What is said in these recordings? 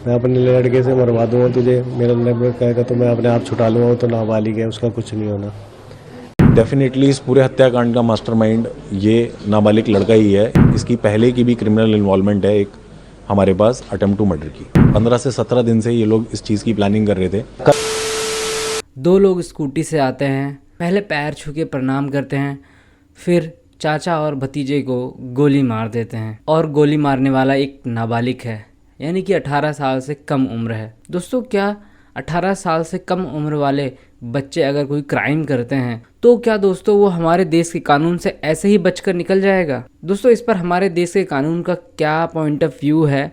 मैं अपने लड़के से मरवा दूंगा तुझे, मेरा लड़का कहेगा तो मैं अपने आप छुटा लूँगा, वो तो नाबालिग है, उसका कुछ नहीं होना। डेफिनेटली इस पूरे हत्याकांड का मास्टरमाइंड ये नाबालिग लड़का ही है। इसकी पहले की भी क्रिमिनल इन्वॉल्वमेंट है एक हमारे पास अटेम्प्ट टू मर्डर की। 15 से 17 दिन से ये लोग इस चीज़ की प्लानिंग कर रहे थे। दो लोग स्कूटी से आते हैं, पहले पैर छू के प्रणाम करते हैं, फिर चाचा और भतीजे को गोली मार देते हैं और गोली मारने वाला एक नाबालिग है, यानी कि 18 साल से कम उम्र है। दोस्तों, क्या 18 साल से कम उम्र वाले बच्चे अगर कोई क्राइम करते हैं तो क्या दोस्तों वो हमारे देश के कानून से ऐसे ही बचकर निकल जाएगा? दोस्तों, इस पर हमारे देश के कानून का क्या पॉइंट ऑफ व्यू है,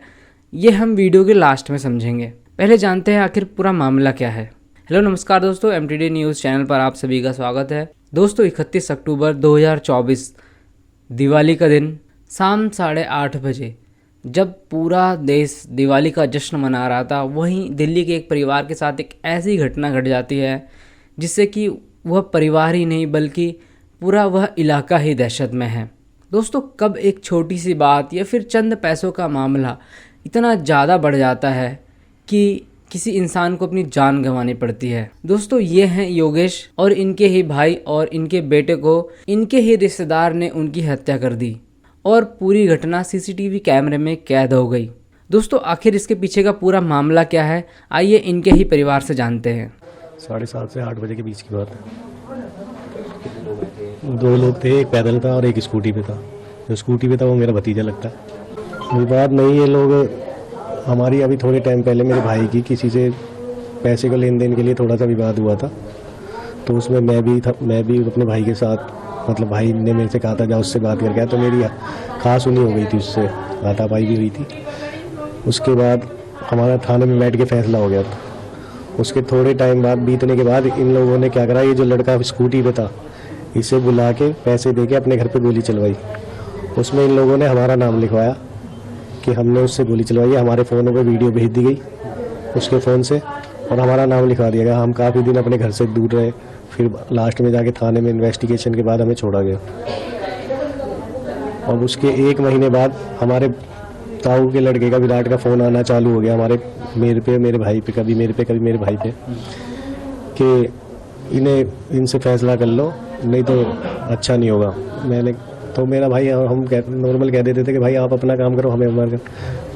ये हम वीडियो के लास्ट में समझेंगे। पहले जानते हैं आखिर पूरा मामला क्या है। हेलो नमस्कार दोस्तों, एमटीडी न्यूज़ चैनल पर आप सभी का स्वागत है। दोस्तों, 31 अक्टूबर 2024 दिवाली का दिन शाम 8:30 बजे जब पूरा देश दिवाली का जश्न मना रहा था, वहीं दिल्ली के एक परिवार के साथ एक ऐसी घटना घट जाती है जिससे कि वह परिवार ही नहीं बल्कि पूरा वह इलाका ही दहशत में है। दोस्तों, कब एक छोटी सी बात या फिर चंद पैसों का मामला इतना ज़्यादा बढ़ जाता है कि किसी इंसान को अपनी जान गंवानी पड़ती है। दोस्तों, ये हैं योगेश और इनके ही भाई और इनके बेटे को इनके ही रिश्तेदार ने उनकी हत्या कर दी और पूरी घटना सीसीटीवी कैमरे में कैद हो गई। दोस्तों, आखिर इसके पीछे का पूरा मामला क्या है, आइए इनके ही परिवार से जानते हैं। 7:30 से 8 बजे के बीच की बात है। दो लोग थे, एक पैदल था और एक स्कूटी पे था। जो स्कूटी पे था वो मेरा भतीजा लगता है। कोई बात नहीं, ये लोग हमारी अभी थोड़े टाइम पहले मेरे भाई की किसी से पैसे को लेन देन के लिए थोड़ा सा विवाद हुआ था, तो उसमें मैं भी अपने भाई के साथ, मतलब भाई ने मेरे से कहा था जा उससे बात करके आया, तो मेरी खास उन्हीं हो गई थी, उससे हाथापाई भी हुई थी। उसके बाद हमारा थाने में बैठ के फैसला हो गया था। उसके थोड़े टाइम बाद बीतने के बाद इन लोगों ने क्या करा, ये जो लड़का स्कूटी पे था इसे बुला के पैसे दे के अपने घर पे गोली चलवाई। उसमें इन लोगों ने हमारा नाम लिखवाया कि हमने उससे गोली चलवाई है। हमारे फ़ोनों पे वीडियो भेज दी गई उसके फ़ोन से और हमारा नाम लिखवा दिया गया। हम काफ़ी दिन अपने घर से दूर रहे, फिर लास्ट में जाके थाने में इन्वेस्टिगेशन के बाद हमें छोड़ा गया। और उसके 1 महीने बाद हमारे ताऊ के लड़के का, विराट का फ़ोन आना चालू हो गया मेरे पे, मेरे भाई पे, कभी मेरे पे कभी मेरे भाई पे, कि इनसे फैसला कर लो नहीं तो अच्छा नहीं होगा। तो मेरा भाई, हम नॉर्मल कह देते थे कि भाई आप अपना काम करो, हमें मर,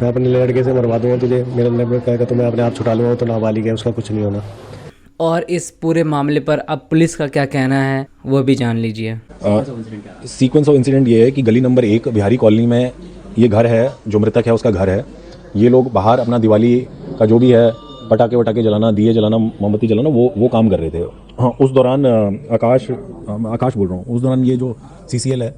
मैं अपने लड़के से मरवा दूंगा तुझे, मेरा लड़का कहेगा तो मैं अपने आप छुटा लूँगा, वो तो नाबालिग है, उसका कुछ नहीं होना। और इस पूरे मामले पर अब पुलिस का क्या कहना है वो भी जान लीजिए। सीक्वेंस ऑफ इंसिडेंट ये है कि गली नंबर 1 बिहारी कॉलोनी में ये घर है, जो मृतक है उसका घर है। ये लोग बाहर अपना दिवाली का जो भी है पटाखे जलाना, दिए जलाना, मोमबत्ती जलाना, वो काम कर रहे थे। हाँ, उस दौरान आकाश बोल रहा हूँ, उस दौरान ये जो CCL है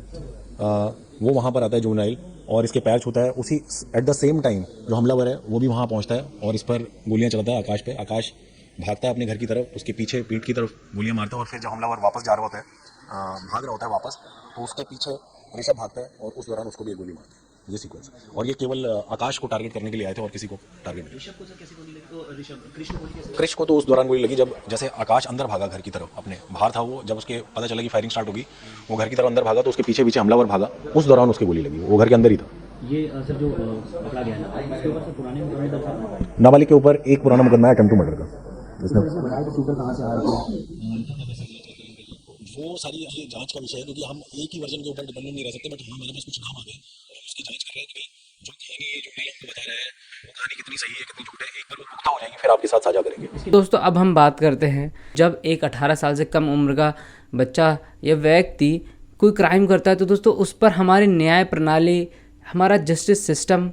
वो वहाँ पर आता है, जुवेनाइल, और इसके पैर छूता है। उसी एट द सेम टाइम जो हमलावर है वो भी वहाँ पहुँचता है और इस पर गोलियाँ चलाता है आकाश पे। आकाश भागता है अपने घर की तरफ, उसके पीछे पीठ की तरफ गोलियाँ मारता है और फिर जब हमलावर वापस जा रहा होता है, भाग रहा होता है वापस, तो उसके पीछे ऋषभ भागता है और उस दौरान उसको भी एक गोली मारता है। ये सीक्वेंस है और ये केवल आकाश को टारगेट करने के लिए आए थे और किसी को टारगेट नहीं। कृष्ण को तो उस दौरान गोली लगी जब जैसे आकाश अंदर भागा घर की तरफ, अपने बाहर था वो, जब उसके पता चला कि फायरिंग स्टार्ट होगी, वो घर की तरफ अंदर भागा तो उसके पीछे हमलावर भागा, उस दौरान उसकी गोली लगी, वो घर के अंदर ही था। ये सर जो पकड़ा गया ना, इसके ऊपर से पुराने मुकदमे दर्ज हैं। नाबालिग के ऊपर एक पुराना मुकदमा है अटेम्प्ट टू मर्डर का। शूटर कहाँ से आ रहा है वो सारी ये जांच का विषय है, क्योंकि हम एक ही वर्जन के ऊपर डिपेंडेंट नहीं रह सकते। बट हाँ, हमारे पास कुछ नाम आ गए और हम उसकी जांच कर रहे हैं कि जो कहानी ये जो भी हमको बता रहे हैं वो कहानी कितनी सही है कितनी झूठ है। एक बार वो पुख्ता हो जाएगी फिर आपके साथ साझा करेंगे। दोस्तों, अब हम बात करते हैं, जब एक 18 साल से कम उम्र का बच्चा या व्यक्ति कोई क्राइम करता है तो दोस्तों उस पर हमारी न्याय प्रणाली, हमारा जस्टिस सिस्टम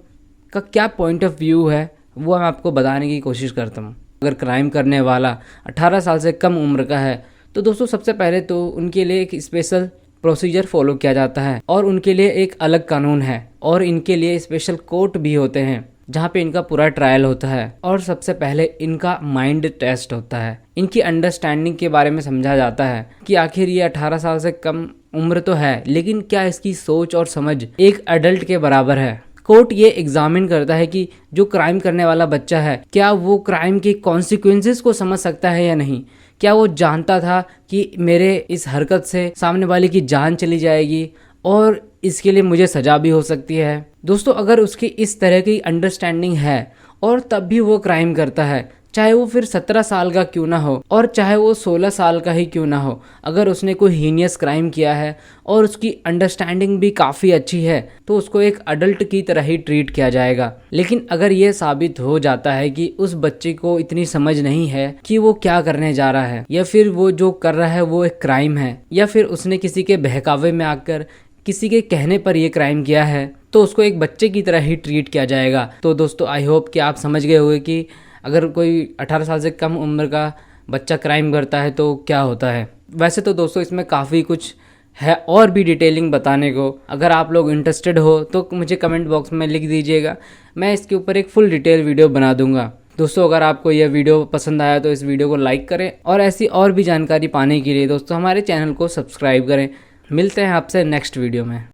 का क्या पॉइंट ऑफ व्यू है वो मैं आपको बताने की कोशिश करता हूँ। अगर क्राइम करने वाला 18 साल से कम उम्र का है तो दोस्तों सबसे पहले तो उनके लिए एक स्पेशल प्रोसीजर फॉलो किया जाता है और उनके लिए एक अलग कानून है और इनके लिए स्पेशल कोर्ट भी होते हैं जहाँ पे इनका पूरा ट्रायल होता है और सबसे पहले इनका माइंड टेस्ट होता है। इनकी अंडरस्टैंडिंग के बारे में समझा जाता है कि आखिर ये 18 साल से कम उम्र तो है, लेकिन क्या इसकी सोच और समझ एक अडल्ट के बराबर है। कोर्ट ये एग्जामिन करता है कि जो क्राइम करने वाला बच्चा है क्या वो क्राइम के कॉन्सिक्वेंसेस को समझ सकता है या नहीं, क्या वो जानता था कि मेरे इस हरकत से सामने वाले की जान चली जाएगी और इसके लिए मुझे सजा भी हो सकती है। दोस्तों, अगर उसकी इस तरह की अंडरस्टैंडिंग है और तब भी वो क्राइम करता है, चाहे वो फिर 17 साल का क्यों ना हो और चाहे वो 16 साल का ही क्यों ना हो। अगर उसने कोई हीनियस क्राइम किया है और उसकी अंडरस्टैंडिंग भी काफ़ी अच्छी है तो उसको एक अडल्ट की तरह ही ट्रीट किया जाएगा। लेकिन अगर ये साबित हो जाता है कि उस बच्चे को इतनी समझ नहीं है कि वो क्या करने जा रहा है, या फिर वो जो कर रहा है वो एक क्राइम है, या फिर उसने किसी के बहकावे में आकर किसी के कहने पर यह क्राइम किया है, तो उसको एक बच्चे की तरह ही ट्रीट किया जाएगा। तो दोस्तों आई होप कि आप समझ गए होंगे कि अगर कोई 18 साल से कम उम्र का बच्चा क्राइम करता है तो क्या होता है। वैसे तो दोस्तों इसमें काफ़ी कुछ है और भी डिटेलिंग बताने को। अगर आप लोग इंटरेस्टेड हो तो मुझे कमेंट बॉक्स में लिख दीजिएगा, मैं इसके ऊपर एक फुल डिटेल वीडियो बना दूंगा। दोस्तों अगर आपको यह वीडियो पसंद आया तो इस वीडियो को लाइक करें और ऐसी और भी जानकारी पाने के लिए दोस्तों हमारे चैनल को सब्सक्राइब करें। मिलते हैं आपसे नेक्स्ट वीडियो में।